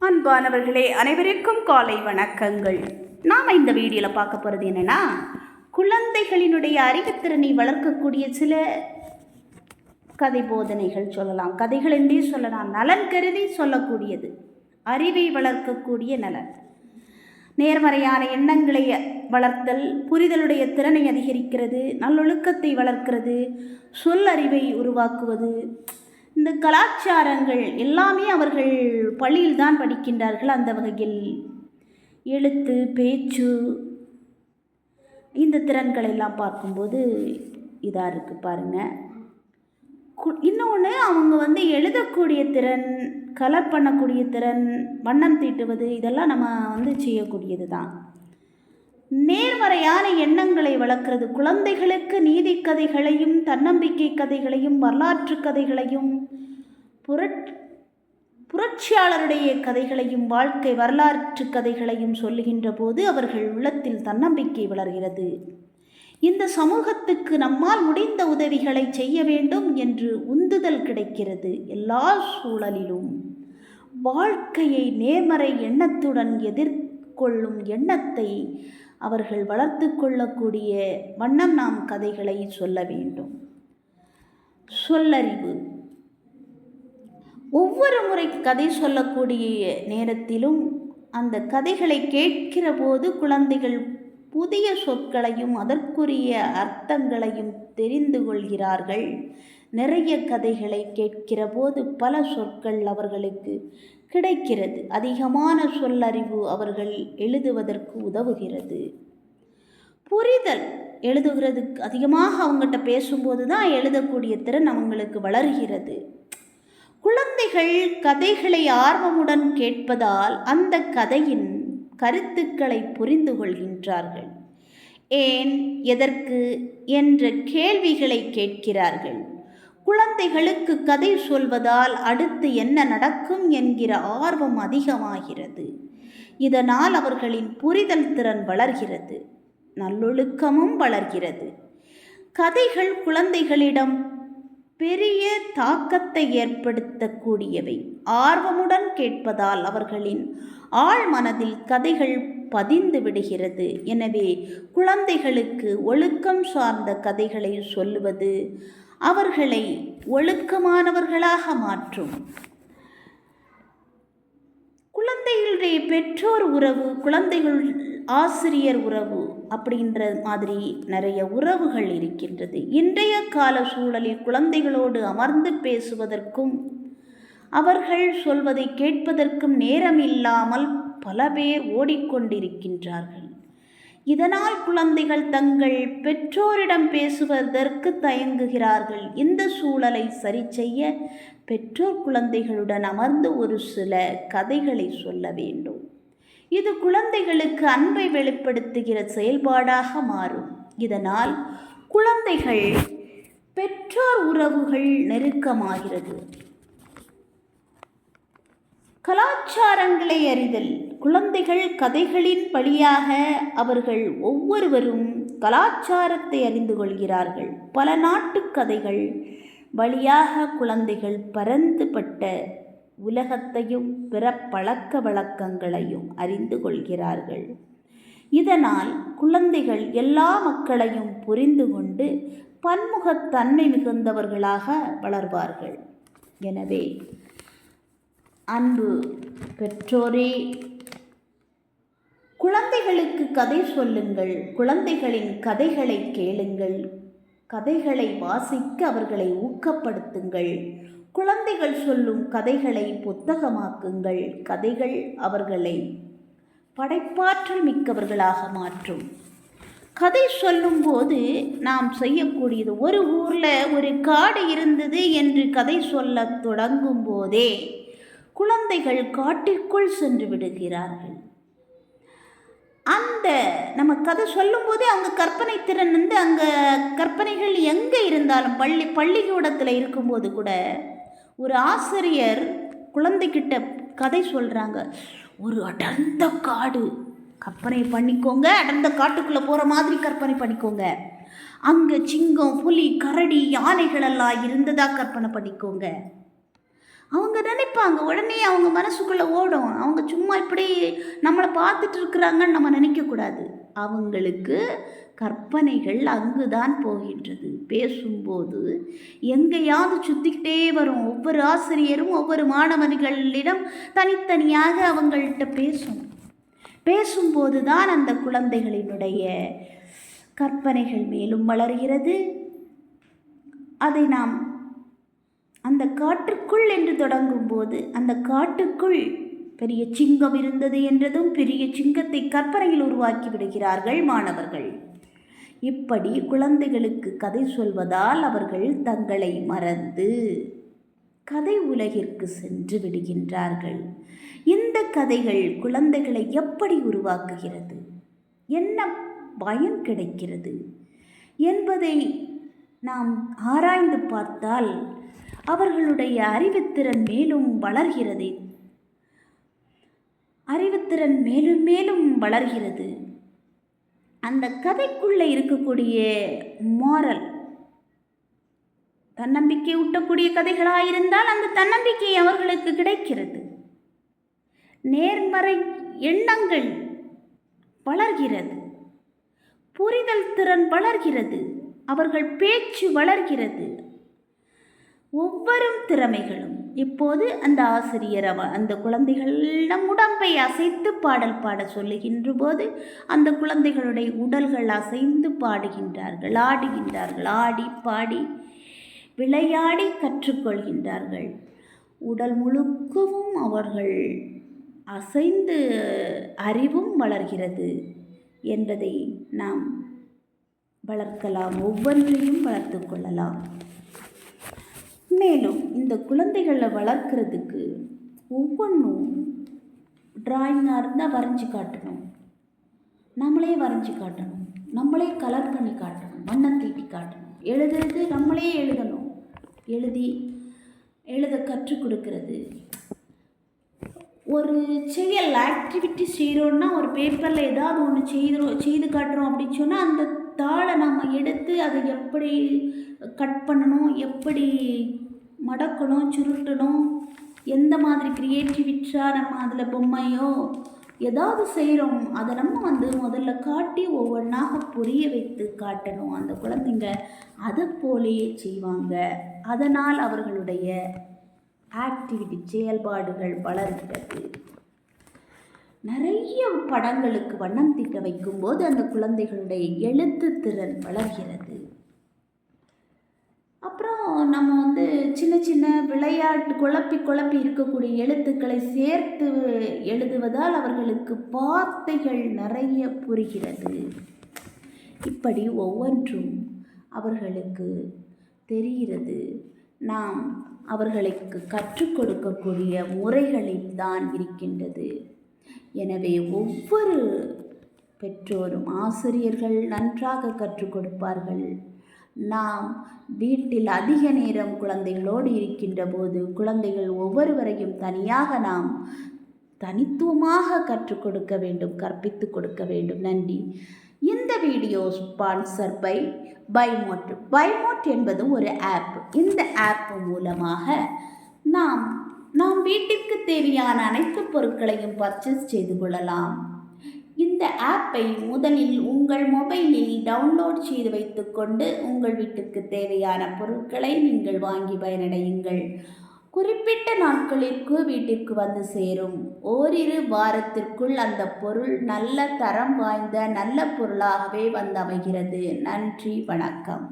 அன்பானவர்களே, அனைவருக்கும் காலை வணக்கங்கள். நாம் இந்த வீடியோவில் பார்க்க போகிறது என்னென்னா, குழந்தைகளினுடைய அறிவுத்திறனை வளர்க்கக்கூடிய சில கதை போதனைகள் சொல்லலாம், கதைகள் என்றே சொல்லலாம், நலன் கருதி சொல்லக்கூடியது, அறிவை வளர்க்கக்கூடிய நலன். நேர்மறையான எண்ணங்களை வளர்த்தல் புரிதலுடைய திறனை அதிகரிக்கிறது, நல்லொழுக்கத்தை வளர்க்கிறது, சொல்லறிவை உருவாக்குவது. இந்த கலாச்சாரங்கள் எல்லாமே அவர்கள் பள்ளியில் தான் படிக்கின்றார்கள். அந்த வகையில் எழுத்து, பேச்சு, இந்த திறன்கள் எல்லாம் பார்க்கும்போது இதாக இருக்குது பாருங்கள். இன்னொன்று, அவங்க எழுதக்கூடிய திறன், கலர் பண்ணக்கூடிய திறன், வண்ணம் தீட்டுவது, இதெல்லாம் நம்ம செய்யக்கூடியது தான். நேர்மறையான எண்ணங்களை வளர்க்கிறது. குழந்தைகளுக்கு நீதி கதைகளையும், தன்னம்பிக்கை கதைகளையும், வரலாற்று கதைகளையும், புரட்சியாளருடைய கதைகளையும், வாழ்க்கை வரலாற்று கதைகளையும் சொல்லுகின்ற போது அவர்கள் உள்ளத்தில் தன்னம்பிக்கை வளர்கிறது. இந்த சமூகத்துக்கு நம்மால் முடிந்த உதவிகளை செய்ய வேண்டும் என்று உந்துதல் கிடைக்கிறது. எல்லா சூழலிலும் வாழ்க்கையை நேர்மறை எண்ணத்துடன் எதிர்கொள்ளும் எண்ணத்தை அவர்கள் வளர்த்து கொள்ளக்கூடிய வண்ணம் நாம் கதைகளை சொல்ல வேண்டும். சொல்லறிவு. ஒவ்வொரு முறை கதை சொல்லக்கூடிய நேரத்திலும் அந்த கதைகளை கேட்கிற போது குழந்தைகள் புதிய சொற்களையும் அதற்குரிய அர்த்தங்களையும் தெரிந்து கொள்கிறார்கள். நிறைய கதைகளை கேட்கிற போது பல சொற்கள் அவர்களுக்கு கிடைக்கிறது. அதிகமான சொல்லறிவு அவர்கள் எழுதுவதற்கு உதவுகிறது. புரிதல். எழுதுகிறதுக்கு அதிகமாக அவங்ககிட்ட பேசும்போது தான் எழுதக்கூடிய திறன் அவங்களுக்கு வளர்கிறது. குழந்தைகள் கதைகளை ஆர்வமுடன் கேட்பதால் அந்த கதையின் கருத்துக்களை புரிந்து கொள்கின்றார்கள். ஏன், எதற்கு என்ற கேள்விகளை கேட்கிறார்கள். குழந்தைகளுக்கு கதை சொல்வதால் அடுத்து என்ன நடக்கும் என்கிற ஆர்வம் அதிகமாகிறது. இதனால் அவர்களின் புரிதல் திறன் வளர்கிறது, நல்லொழுக்கமும் வளர்கிறது. கதைகள் குழந்தைகளிடம் பெரிய தாக்கத்தை ஏற்படுத்தக்கூடியவை. ஆர்வமுடன் கேட்பதால் அவர்களின் ஆழ் மனதில் கதைகள் பதிந்து விடுகிறது. எனவே குழந்தைகளுக்கு ஒழுக்கம் சார்ந்த கதைகளை சொல்லுவது அவர்களை ஒழுக்கமானவர்களாக மாற்றும். குழந்தைகளுடைய பெற்றோர் உறவு, குழந்தைகள் ஆசிரியர் உறவு அப்படின்ற மாதிரி நிறைய உறவுகள் இருக்கின்றது. இன்றைய கால சூழலில் குழந்தைகளோடு அமர்ந்து பேசுவதற்கும் அவர்கள் சொல்வதை கேட்பதற்கும் நேரம் இல்லாமல் பல பேர் ஓடிக்கொண்டிருக்கின்றார்கள். இதனால் குழந்தைகள் தங்கள் பெற்றோரிடம் பேசுவதற்கு தயங்குகிறார்கள். இந்த சூழலை சரி செய்ய பெற்றோர் குழந்தைகளுடன் அமர்ந்து ஒரு சில கதைகளை சொல்ல வேண்டும். இது குழந்தைகளுக்கு அன்பை வெளிப்படுத்துகிற செயல்பாடாக மாறும். இதனால் குழந்தைகள் பெற்றோர் உறவுகள் நெருக்கமாகிறது. கலாச்சாரங்களை அறிதல். குழந்தைகள் கதைகளின் வழியாக அவர்கள் ஒவ்வொருவரும் கலாச்சாரத்தை அறிந்து கொள்கிறார்கள். பல நாட்டு கதைகள் வழியாக குழந்தைகள் பரந்துபட்ட உலகத்தையும் பிற பழக்க வழக்கங்களையும் அறிந்து கொள்கிறார்கள். இதனால் குழந்தைகள் எல்லா மக்களையும் புரிந்து கொண்டு பன்முகத்தன்மை மிகுந்தவர்களாக வளர்வார்கள். எனவே அன்பு பெற்றோரே, குழந்தைகளுக்கு கதை சொல்லுங்கள். குழந்தைகளின் கதைகளை கேளுங்கள். கதைகளை வாசிக்க அவர்களை ஊக்கப்படுத்துங்கள். குழந்தைகள் சொல்லும் கதைகளை புத்தகமாக்குங்கள். கதைகள் அவர்களை படைப்பாற்றல் மிக்கவர்களாக மாற்றும். கதை சொல்லும்போது நாம் செய்யக்கூடியது, ஒரு ஊரில் ஒரு காடு இருந்தது என்று கதை சொல்ல தொடங்கும் போதே குழந்தைகள் காட்டிற்குள் சென்று விடுகிறார்கள். அந்த நம்ம கதை சொல்லும்போதே அவங்க கற்பனை திறன் அங்கே கற்பனைகள் எங்கே இருந்தாலும் பள்ளிக்கூடத்தில் இருக்கும்போது கூட ஒரு ஆசிரியர் குழந்தைகிட்ட கதை சொல்கிறாங்க. ஒரு அடர்ந்த காடு கற்பனை பண்ணிக்கோங்க, அடர்ந்த காட்டுக்குள்ளே போகிற மாதிரி கற்பனை பண்ணிக்கோங்க. அங்கே சிங்கம், புலி, கரடி, யானைகளெல்லாம் இருந்ததாக கற்பனை பண்ணிக்கோங்க. அவங்க நினைப்பாங்க, உடனே அவங்க மனசுக்குள்ளே ஓடும். அவங்க சும்மா இப்படி நம்மளை பார்த்துட்டு இருக்கிறாங்கன்னு நம்ம நினைக்கக்கூடாது. அவங்களுக்கு கற்பனைகள் அங்கு தான் போகின்றது. பேசும்போது எங்கேயாவது சுற்றிக்கிட்டே வரும். ஒவ்வொரு ஆசிரியரும் ஒவ்வொரு மாணவர்களிடம் தனித்தனியாக அவங்கள்ட்ட பேசும்போது தான் அந்த குழந்தைகளினுடைய கற்பனைகள் மேலும் வளர்கிறது. அதை நாம் அந்த காட்டுக்குள் என்று தொடங்கும்போது, அந்த காட்டுக்குள் பெரிய சிங்கம் இருந்தது என்றதும் பெரிய சிங்கத்தை கற்பனையில் உருவாக்கி விடுகிறார்கள் மாணவர்கள். இப்படி குழந்தைகளுக்கு கதை சொல்வதால் அவர்கள் தங்களை மறந்து கதை உலகிற்கு சென்று விடுகின்றார்கள். இந்த கதைகள் குழந்தைகளை எப்படி உருவாக்குகிறது, என்ன பயன் கிடைக்கிறது என்பதை நாம் ஆராய்ந்து பார்த்தால் அவர்களுடைய அறிவுத்திறன் மேலும் வளர்கிறது. அறிவுத்திறன் மேலும் மேலும் வளர்கிறது. அந்த கதைக்குள்ளே இருக்கக்கூடிய மாரல் தன்னம்பிக்கை ஊட்டக்கூடிய கதைகளாயிருந்தால் அந்த தன்னம்பிக்கை அவர்களுக்கு கிடைக்கிறது. நேர்மறை எண்ணங்கள் வளர்கிறது. புரிதல் திறன் வளர்கிறது. அவர்கள் பேச்சு வளர்கிறது. ஒவ்வொரு திறமைகளும் இப்போது அந்த ஆசிரியர் அந்த குழந்தைகளிடம் உடம்பை அசைத்து பாடல் பாட சொல்லுகின்ற போது அந்த குழந்தைகளுடைய உடல்கள் அசைந்து பாடுகின்றார்கள், ஆடுகின்றார்கள். ஆடி பாடி விளையாடி கற்றுக்கொள்கின்றார்கள். உடல் முழுக்கவும் அவர்கள் அசைந்து அறிவும் வளர்கிறது என்பதை நாம் வளர்க்கலாம். ஒவ்வொன்றையும் வளர்த்து கொள்ளலாம். மேலும் இந்த குழந்தைகளை வளர்க்குறதுக்கு ஒவ்வொன்றும் டிராயிங்காக இருந்தால் வரைஞ்சி காட்டணும், நம்மளே வரைஞ்சி காட்டணும், நம்மளே கலர் பண்ணி காட்டணும், வண்ணம் தீட்டி காட்டணும். எழுதுறது நம்மளே எழுதணும், எழுத கற்றுக் கொடுக்கறது. ஒரு செயல் ஆக்டிவிட்டி செய்கிறோன்னா ஒரு பேப்பரில் ஏதாவது ஒன்று செய்து காட்டுறோம் அப்படின்னு சொன்னால் அந்த தாளை நம்ம எடுத்து அதை எப்படி கட் பண்ணணும், எப்படி மடக்கணும், சுருட்டணும், எந்த மாதிரி க்ரியேட்டிவிட்டாக நம்ம அதில் பொம்மையோ ஏதாவது செய்கிறோம் அதை நம்ம முதல்ல காட்டி ஒவ்வொன்றாக புரிய வைத்து காட்டணும். அந்த குழந்தைங்க அதை போலேயே செய்வாங்க. அதனால் அவர்களுடைய ஆக்டிவிட்டி செயல்பாடுகள் வளர்கிறது. நிறைய படங்களுக்கு வண்ணம் தீட்ட வைக்கும்போது அந்த குழந்தைகளுடைய எழுத்து திறன் வளர்கிறது. அப்புறம் நம்ம சின்ன சின்ன விளையாட்டு குழப்பி இருக்கக்கூடிய எழுத்துக்களை சேர்த்து எழுதுவதால் அவர்களுக்கு வார்த்தைகள் நிறைய புரிகிறது. இப்படி ஒவ்வொன்றும் அவர்களுக்கு தெரிகிறது. நாம் அவர்களுக்கு கற்றுக் கொடுக்கக்கூடிய முறைகளில் தான் இருக்கின்றது. எனவே ஒவ்வொரு பெற்றோரும் ஆசிரியர்கள் நன்றாக கற்றுக் கொடுப்பார்கள். நாம் வீட்டில் அதிக நேரம் குழந்தைகளோடு இருக்கின்ற போது குழந்தைகள் ஒவ்வொருவரையும் தனியாக நாம் தனித்துவமாக கற்றுக் கொடுக்க வேண்டும், கற்பித்து கொடுக்க வேண்டும். நன்றி. இந்த வீடியோ ஸ்பான்சர் பை பைமோட். பைமோட் என்பது ஒரு ஆப். இந்த ஆப் மூலமாக நாம் வீட்டிற்கு தேவையான அனைத்து பொருட்களையும் பர்ச்சேஸ் செய்து கொள்ளலாம். இந்த ஆப்பை முதலில் உங்கள் மொபைலில் டவுன்லோட் செய்து வைத்துக்கொண்டு உங்கள் வீட்டுக்கு தேவையான பொருட்களை நீங்கள் வாங்கி பயனடையுங்கள். குறிப்பிட்ட நாட்களிற்கு வீட்டிற்கு வந்து சேரும். ஓரிரு வாரத்திற்குள் அந்த பொருள் நல்ல தரம் வாய்ந்த நல்ல பொருளாகவே வந்து அமைகிறது. நன்றி, வணக்கம்.